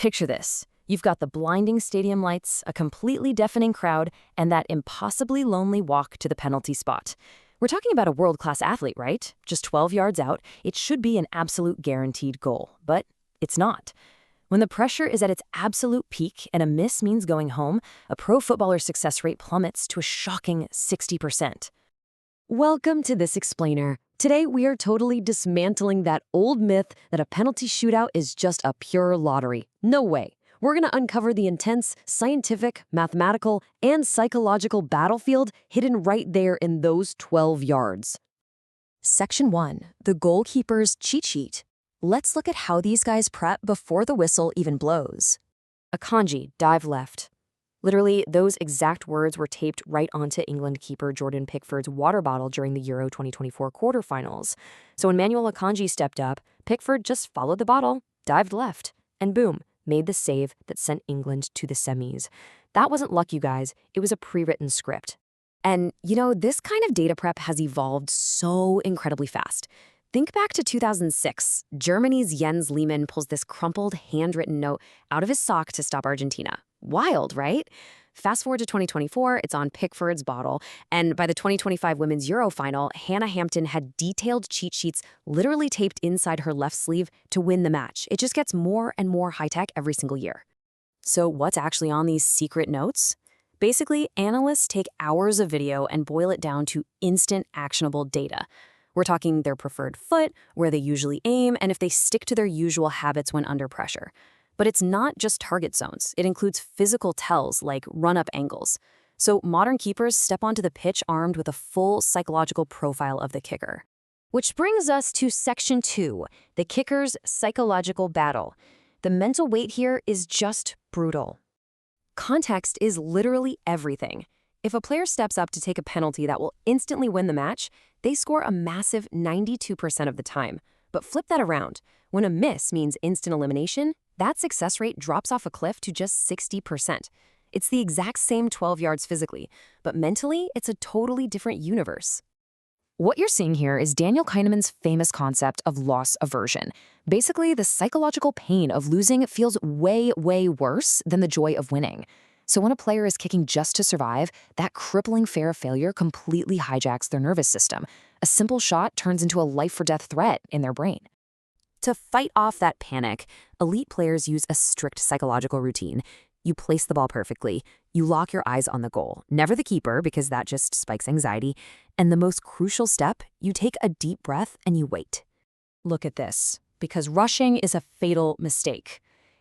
Picture this. You've got the blinding stadium lights, a completely deafening crowd, and that impossibly lonely walk to the penalty spot. We're talking about a world-class athlete, right? Just 12 yards out, it should be an absolute guaranteed goal, but it's not. When the pressure is at its absolute peak and a miss means going home, a pro footballer's success rate plummets to a shocking 60%. Welcome to This Explainer. Today, we are totally dismantling that old myth that a penalty shootout is just a pure lottery. No way. We're going to uncover the intense, scientific, mathematical, and psychological battlefield hidden right there in those 12 yards. Section 1. The Goalkeeper's Cheat Sheet. Let's look at how these guys prep before the whistle even blows. Akanji, dive left. Literally, those exact words were taped right onto England keeper Jordan Pickford's water bottle during the Euro 2024 quarterfinals. So when Manuel Akanji stepped up, Pickford just followed the bottle, dived left, and boom, made the save that sent England to the semis. That wasn't luck, you guys. It was a pre-written script. And, you know, this kind of data prep has evolved so incredibly fast. Think back to 2006. Germany's Jens Lehmann pulls this crumpled, handwritten note out of his sock to stop Argentina. Wild, right? Fast forward to 2024, it's on Pickford's bottle, and by the 2025 Women's Euro final, Hannah Hampton had detailed cheat sheets literally taped inside her left sleeve to win the match. It just gets more and more high-tech every single year. So what's actually on these secret notes? Basically, analysts take hours of video and boil it down to instant actionable data. We're talking their preferred foot, where they usually aim, and if they stick to their usual habits when under pressure. But it's not just target zones. It includes physical tells like run-up angles. So modern keepers step onto the pitch armed with a full psychological profile of the kicker. Which brings us to Section 2, the kicker's psychological battle. The mental weight here is just brutal. Context is literally everything. If a player steps up to take a penalty that will instantly win the match, they score a massive 92% of the time. But flip that around. When a miss means instant elimination, that success rate drops off a cliff to just 60%. It's the exact same 12 yards physically, but mentally, it's a totally different universe. What you're seeing here is Daniel Kahneman's famous concept of loss aversion. Basically, the psychological pain of losing feels way, way worse than the joy of winning. So when a player is kicking just to survive, that crippling fear of failure completely hijacks their nervous system. A simple shot turns into a life-or-death threat in their brain. To fight off that panic, elite players use a strict psychological routine. You place the ball perfectly. You lock your eyes on the goal, never the keeper because that just spikes anxiety. And the most crucial step, you take a deep breath and you wait. Look at this, because rushing is a fatal mistake.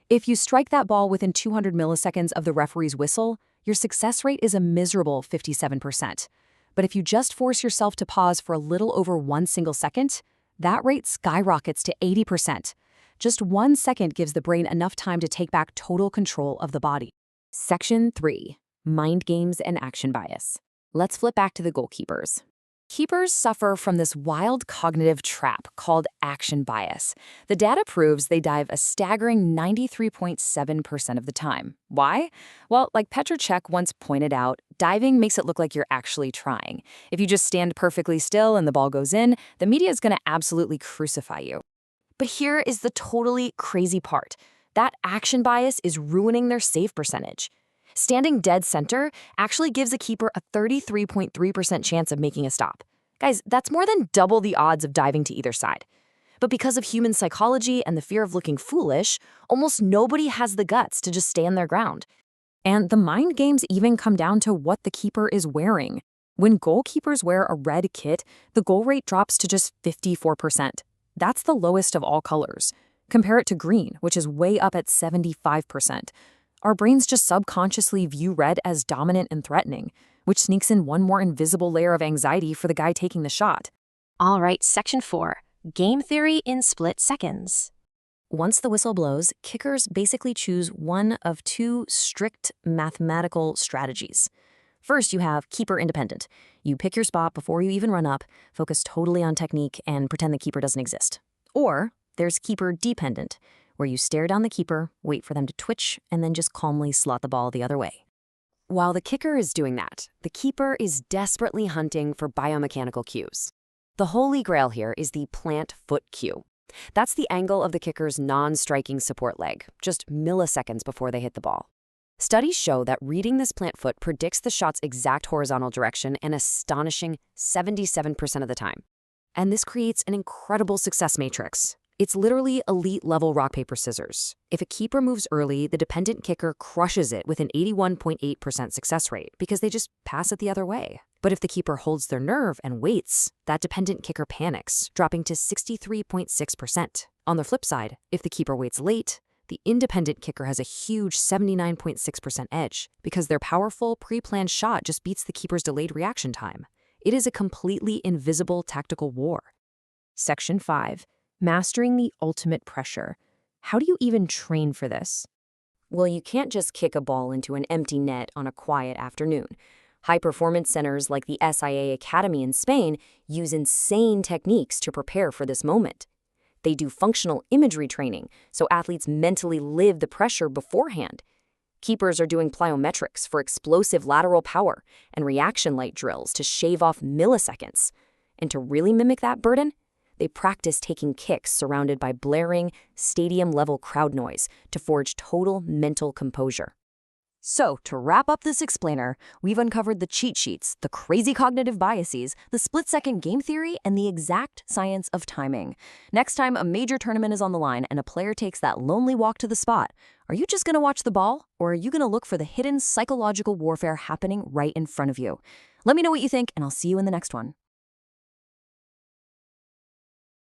If you strike that ball within 200 milliseconds of the referee's whistle, your success rate is a miserable 57%. But if you just force yourself to pause for a little over 1 single second, that rate skyrockets to 80%. Just 1 second gives the brain enough time to take back total control of the body. Section 3. Mind games and action bias. Let's flip back to the goalkeepers. Keepers suffer from this wild cognitive trap called action bias. The data proves they dive a staggering 93.7% of the time. Why? Well, like Petr Cech once pointed out, diving makes it look like you're actually trying. If you just stand perfectly still and the ball goes in, the media is going to absolutely crucify you. But here is the totally crazy part. That action bias is ruining their save percentage. Standing dead center actually gives a keeper a 33.3% chance of making a stop. Guys, that's more than double the odds of diving to either side. But because of human psychology and the fear of looking foolish, almost nobody has the guts to just stand their ground. And the mind games even come down to what the keeper is wearing. When goalkeepers wear a red kit, the goal rate drops to just 54%. That's the lowest of all colors. Compare it to green, which is way up at 75%. Our brains just subconsciously view red as dominant and threatening, which sneaks in one more invisible layer of anxiety for the guy taking the shot. All right, Section 4. Game theory in split seconds. Once the whistle blows, kickers basically choose one of two strict mathematical strategies. First, you have keeper independent. You pick your spot before you even run up, focus totally on technique, and pretend the keeper doesn't exist. Or there's keeper dependent, where you stare down the keeper, wait for them to twitch, and then just calmly slot the ball the other way. While the kicker is doing that, the keeper is desperately hunting for biomechanical cues. The holy grail here is the plant foot cue. That's the angle of the kicker's non-striking support leg, just milliseconds before they hit the ball. Studies show that reading this plant foot predicts the shot's exact horizontal direction an astonishing 77% of the time. And this creates an incredible success matrix. It's literally elite-level rock, paper, scissors. If a keeper moves early, the dependent kicker crushes it with an 81.8% success rate because they just pass it the other way. But if the keeper holds their nerve and waits, that dependent kicker panics, dropping to 63.6%. On the flip side, if the keeper waits late, the independent kicker has a huge 79.6% edge because their powerful, pre-planned shot just beats the keeper's delayed reaction time. It is a completely invisible tactical war. Section 5. Mastering the ultimate pressure. How do you even train for this? Well, you can't just kick a ball into an empty net on a quiet afternoon. High-performance centers like the SIA Academy in Spain use insane techniques to prepare for this moment. They do functional imagery training, so athletes mentally live the pressure beforehand. Keepers are doing plyometrics for explosive lateral power and reaction light drills to shave off milliseconds. And to really mimic that burden, they practice taking kicks surrounded by blaring, stadium-level crowd noise to forge total mental composure. So, to wrap up this explainer, we've uncovered the cheat sheets, the crazy cognitive biases, the split-second game theory, and the exact science of timing. Next time a major tournament is on the line and a player takes that lonely walk to the spot, are you just going to watch the ball, or are you going to look for the hidden psychological warfare happening right in front of you? Let me know what you think, and I'll see you in the next one.